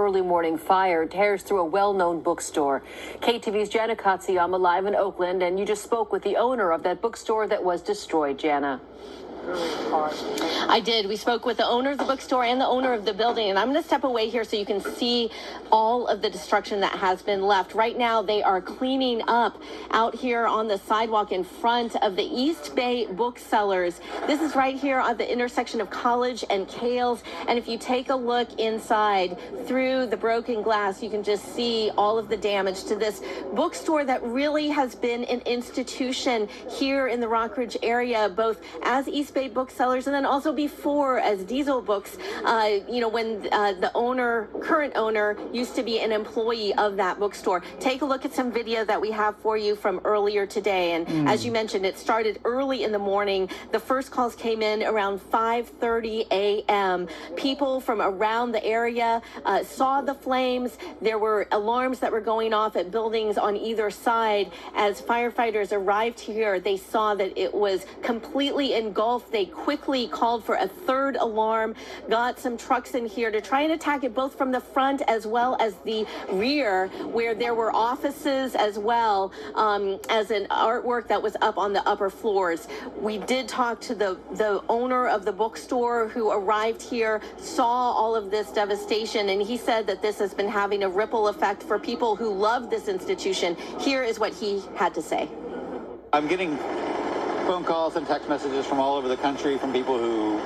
early morning fire tears through a well-known bookstore. KTV's Jana Katsuyama live in Oakland, and you just spoke with the owner of that bookstore that was destroyed, Jana. I did. We spoke with the owner of the bookstore and the owner of the building, and I'm going to step away here so you can see all of the destruction that has been left. Right now, they are cleaning up out here on the sidewalk in front of the East Bay Booksellers. This is right here on the intersection of College and Kales, and if you take a look inside through the broken glass, you can just see all of the damage to this bookstore that really has been an institution here in the Rockridge area, both as East Bay Booksellers and then also before as Diesel Books, when the current owner used to be an employee of that bookstore. Take a look at some video that we have for you from earlier today. And as you mentioned, it started early in the morning. The first calls came in around 5:30 a.m. People from around the area saw the flames. There were alarms that were going off at buildings on either side. As firefighters arrived here, they saw that it was completely engulfed. They quickly called for a third alarm, got some trucks in here to try and attack it both from the front as well as the rear, where there were offices as well as an artwork that was up on the upper floors. We did talk to the owner of the bookstore who arrived here, saw all of this devastation, and he said that this has been having a ripple effect for people who love this institution. Here is what he had to say. I'm getting phone calls and text messages from all over the country from people who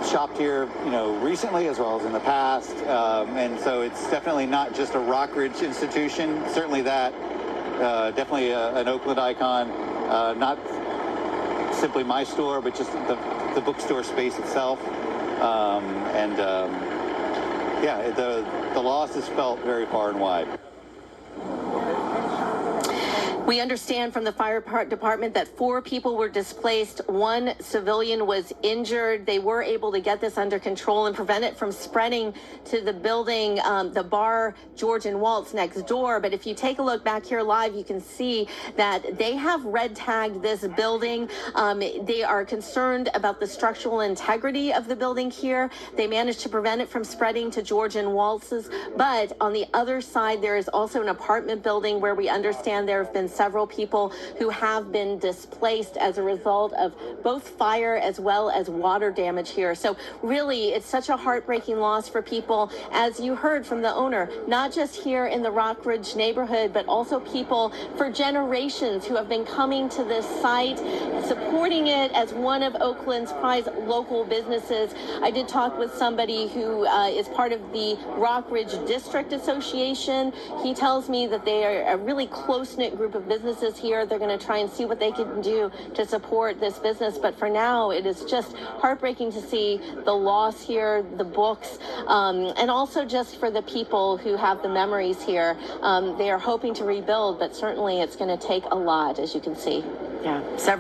shopped here, recently as well as in the past. And so it's definitely not just a Rockridge institution. Certainly that, definitely an Oakland icon. Not simply my store, but just the bookstore space itself. The loss is felt very far and wide. We understand from the fire department that 4 people were displaced. 1 civilian was injured. They were able to get this under control and prevent it from spreading to the building, the bar George and Waltz next door. But if you take a look back here live, you can see that they have red tagged this building. They are concerned about the structural integrity of the building here. They managed to prevent it from spreading to George and Waltz's. But on the other side, there is also an apartment building where we understand there have been several people who have been displaced as a result of both fire as well as water damage here. So really, it's such a heartbreaking loss for people, as you heard from the owner, not just here in the Rockridge neighborhood, but also people for generations who have been coming to this site, supporting it as one of Oakland's prized local businesses. I did talk with somebody who is part of the Rockridge District Association. He tells me that they are a really close-knit group of businesses here. They're going to try and see what they can do to support this business. But for now, it is just heartbreaking to see the loss here, the books, and also just for the people who have the memories here. They are hoping to rebuild, but certainly it's going to take a lot, as you can see. Yeah, several